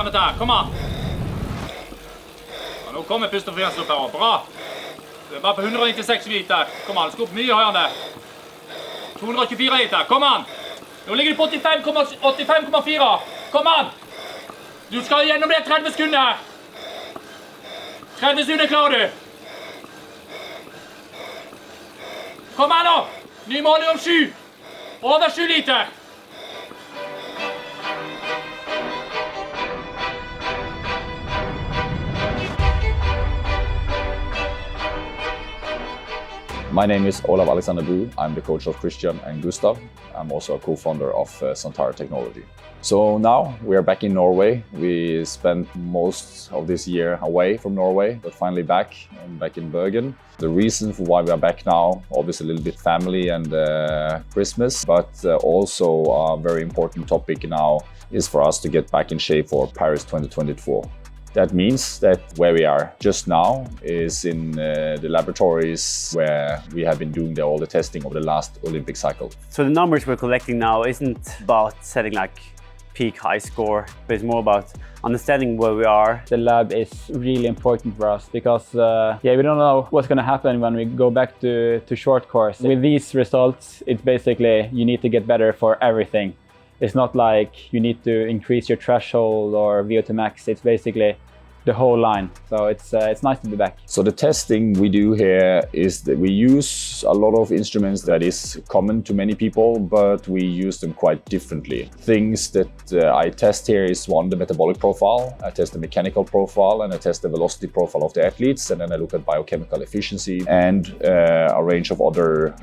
her dette her. Kom an. Ja, nå kommer pust og fremst opp her. Bra. Det er bare på 196 hvit der. Kom an, det skal opp mye høyere enn det. 224 hvit der. Kom an. Nå ligger du på 85,4. Kom an. Du skal gjennom det 30 sekunder her. 30 sekunder klarer du. Kom an nå. Ny måling om 7. Over 7 liter. My name is Olav Aleksander. I'm the coach of Kristian and Gustav. I'm also a co-founder of Santara Technology. So now we are back in Norway. We spent most of this year away from Norway, but finally back in Bergen. The reason for why we are back now, obviously a little bit family and Christmas, but also a very important topic now is for us to get back in shape for Paris 2024. That means that where we are just now is in the laboratories where we have been doing all the testing of the last Olympic cycle. So the numbers we're collecting now isn't about setting like peak high score, but it's more about understanding where we are. The lab is really important for us because we don't know what's going to happen when we go back to short course. With these results, it's basically you need to get better for everything. It's not like you need to increase your threshold or Vo2 Max. It's basically the whole line. So it's nice to be back. So the testing we do here is that we use a lot of instruments that is common to many people, but we use them quite differently. Things that I test here is one, the metabolic profile. I test the mechanical profile and I test the velocity profile of the athletes. And then I look at biochemical efficiency and a range of other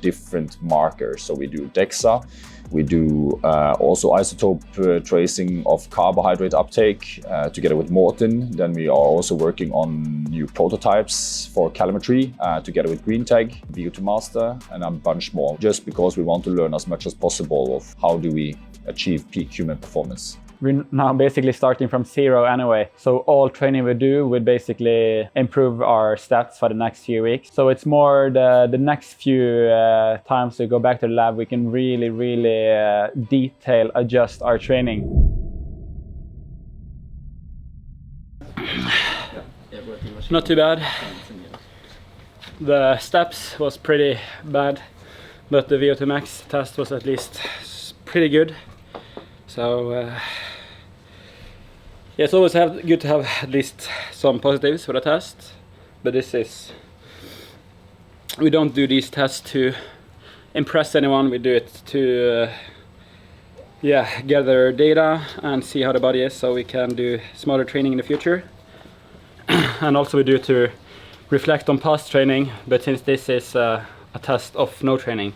different markers. So we do DEXA. We do also isotope tracing of carbohydrate uptake together with Maurten. Then we are also working on new prototypes for calorimetry together with GreenTag, Vo2 Master, and a bunch more, just because we want to learn as much as possible of how do we achieve peak human performance. We're now basically starting from zero anyway. So all training we do would basically improve our stats for the next few weeks. So it's more the next few times we go back to the lab, we can really detail adjust our training. Not too bad. The steps was pretty bad, but the Vo2 Max test was at least pretty good. So yeah, it's always good to have at least some positives for the test, but we don't do these tests to impress anyone. We do it to gather data and see how the body is, so we can do smarter training in the future. And also we do it to reflect on past training, but since this is a test of no training,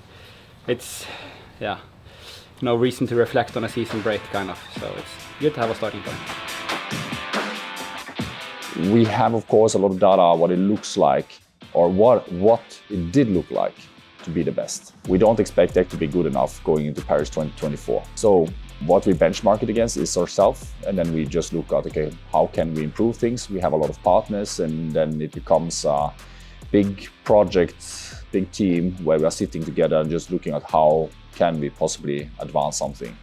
it's no reason to reflect on a season break, kind of. So it's good to have a starting point. We have, of course, a lot of data what it looks like, or what it did look like to be the best. We don't expect that to be good enough going into Paris 2024. So what we benchmark it against is ourselves, and then we just look at, okay, how can we improve things? We have a lot of partners, and then it becomes a big project, big team where we are sitting together and just looking at how can we possibly advance something.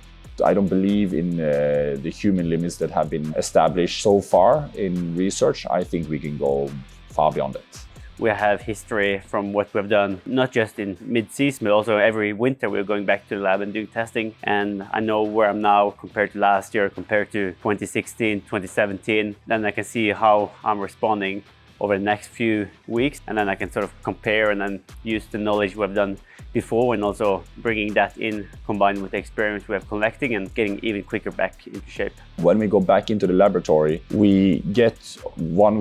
I don't believe in the human limits that have been established so far in research. I think we can go far beyond it. We have history from what we've done, not just in mid-season, but also every winter we're going back to the lab and doing testing. And I know where I'm now compared to last year, compared to 2016, 2017. Then I can see how I'm responding over the next few weeks, and then I can sort of compare and then use the knowledge we've done before, and also bringing that in combined with the experience we have collecting and getting even quicker back into shape. When we go back into the laboratory, we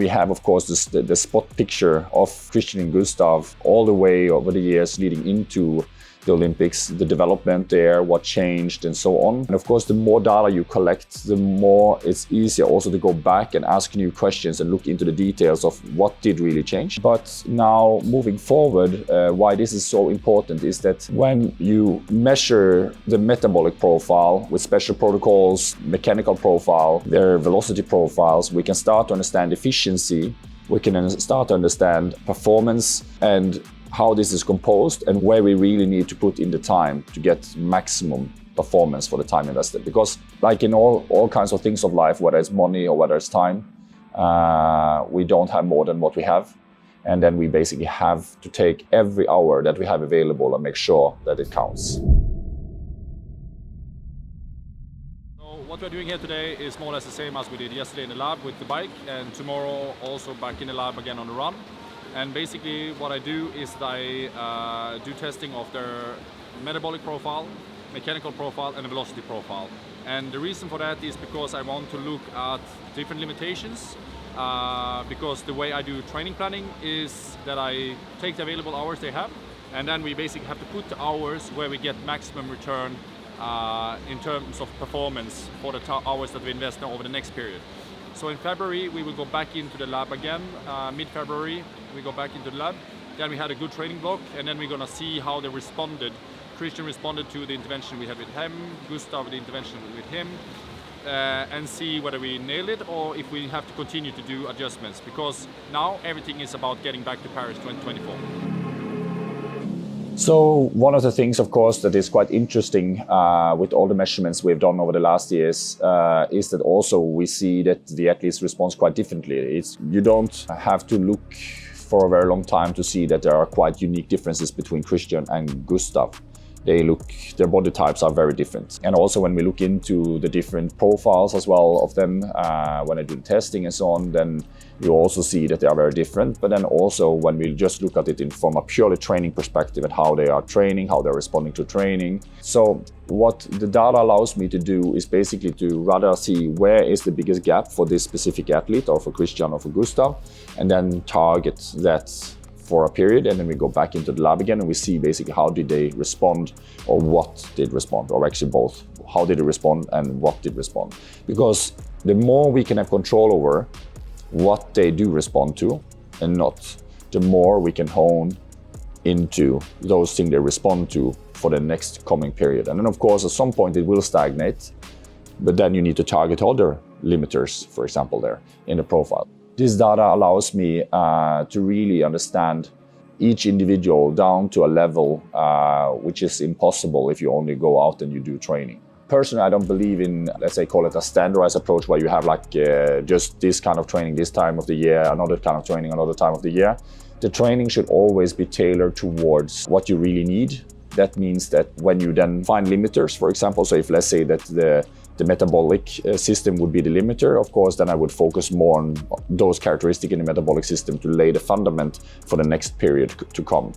have, of course, the spot picture of Kristian and Gustav all the way over the years leading into the Olympics, the development there, what changed and so on. And of course, the more data you collect, the more it's easier also to go back and ask new questions and look into the details of what did really change. But now moving forward, why this is so important is that when you measure the metabolic profile with special protocols, mechanical profile, their velocity profiles, we can start to understand efficiency, we can start to understand performance and how this is composed and where we really need to put in the time to get maximum performance for the time invested. Because like in all kinds of things of life, whether it's money or whether it's time, we don't have more than what we have. And then we basically have to take every hour that we have available and make sure that it counts. What we're doing here today is more or less the same as we did yesterday in the lab with the bike, and tomorrow also back in the lab again on the run. And basically what I do is that I do testing of their metabolic profile, mechanical profile and velocity profile. And the reason for that is because I want to look at different limitations, because the way I do training planning is that I take the available hours they have, and then we basically have to put the hours where we get maximum return in terms of performance for the hours that we invest now over the next period. So in February we will go back into the lab again, mid-February we go back into the lab, then we had a good training block, and then we're gonna see how they responded. Kristian responded to the intervention we had with him, Gustav the intervention with him, and see whether we nailed it or if we have to continue to do adjustments, because now everything is about getting back to Paris 2024. So one of the things, of course, that is quite interesting with all the measurements we've done over the last years is that also we see that the athletes respond quite differently. You don't have to look for a very long time to see that there are quite unique differences between Kristian and Gustav. Their body types are very different. And also when we look into the different profiles as well of them, when I do the testing and so on, then you also see that they are very different. But then also when we just look at it from a purely training perspective and how they are training, how they're responding to training. So what the data allows me to do is basically to rather see where is the biggest gap for this specific athlete, or for Kristian or for Gustav, and then target that for a period, and then we go back into the lab again and we see basically how did they respond, or what did respond, or actually both. How did they respond and what did respond? Because the more we can have control over what they do respond to and not, the more we can hone into those things they respond to for the next coming period. And then of course at some point it will stagnate, but then you need to target other limiters, for example, there in the profile. This data allows me to really understand each individual down to a level which is impossible if you only go out and you do training. Personally, I don't believe in, let's say, call it a standardized approach where you have like just this kind of training this time of the year, another kind of training another time of the year. The training should always be tailored towards what you really need. That means that when you then find limiters, for example, so if let's say that the metabolic system would be the limiter, of course, then I would focus more on those characteristics in the metabolic system to lay the fundament for the next period to come.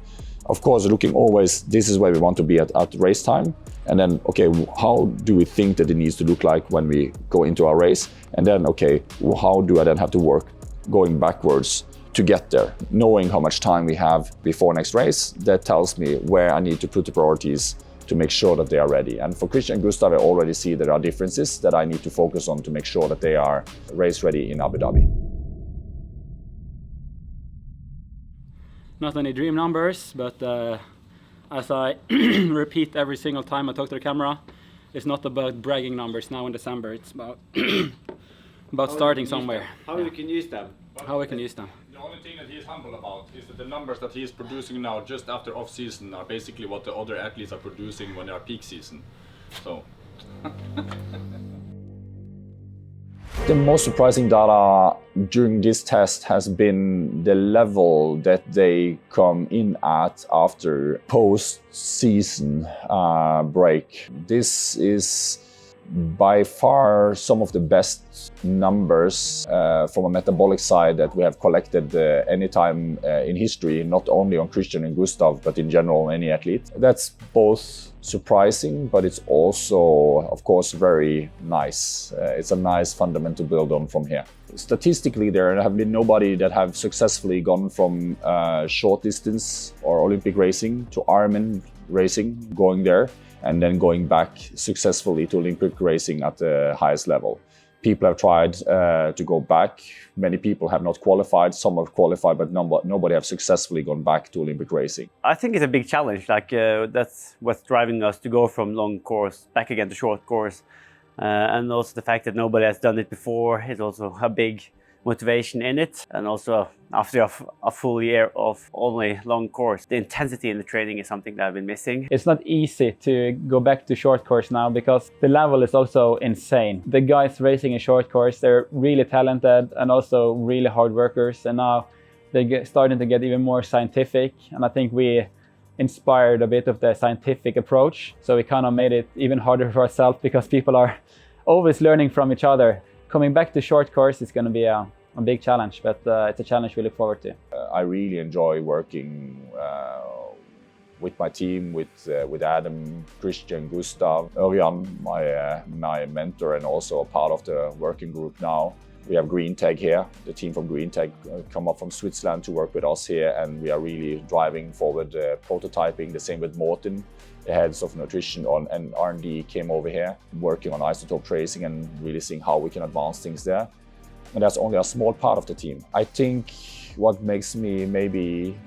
Of course, looking always, this is where we want to be at race time. And then, okay, how do we think that it needs to look like when we go into our race? And then, okay, how do I then have to work going backwards to get there? Knowing how much time we have before next race, that tells me where I need to put the priorities to make sure that they are ready. And for Kristian and Gustav, I already see there are differences that I need to focus on to make sure that they are race ready in Abu Dhabi. Not any dream numbers, but as I repeat every single time I talk to the camera, it's not about bragging numbers now in December. It's about about starting somewhere. How you can use them. How we can use them. The only thing that he is humble about is that the numbers that he is producing now just after off season are basically what the other athletes are producing when they are peak season. So The most surprising data during this test has been the level that they come in at after post-season break. This is by far some of the best numbers from a metabolic side that we have collected any time in history, not only on Kristian and Gustav, but in general any athlete. That's both surprising, but it's also, of course, very nice. It's a nice fundament to build on from here. Statistically, there have been nobody that have successfully gone from short distance or Olympic racing to Ironman racing, going there, and then going back successfully to Olympic racing at the highest level. People have tried to go back. Many people have not qualified. Some have qualified, but nobody have successfully gone back to Olympic racing. I think it's a big challenge. Like that's what's driving us to go from long course back again to short course, and also the fact that nobody has done it before is also a big motivation in it. And also after a full year of only long course, the intensity in the training is something that I've been missing. It's not easy to go back to short course now because the level is also insane. The guys racing a short course, they're really talented and also really hard workers, and now they're starting to get even more scientific, and I think we inspired a bit of the scientific approach, so we kind of made it even harder for ourselves because people are always learning from each other. Coming back to short course is going to be a big challenge, but it's a challenge we look forward to. I really enjoy working with my team, with Adam, Kristian, Gustav, Ørjan, my mentor and also a part of the working group now. We have Green Tag here. The team from Green Tag come up from Switzerland to work with us here, and we are really driving forward prototyping. The same with Maurten, the heads of nutrition and R&D came over here, working on isotope tracing and really seeing how we can advance things there. And that's only a small part of the team. I think what makes me maybe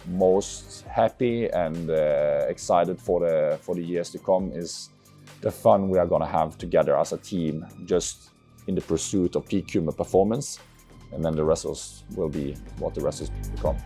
most happy and excited for the years to come is the fun we are going to have together as a team, just in the pursuit of peak human performance, and then the rest will be what the rest will become.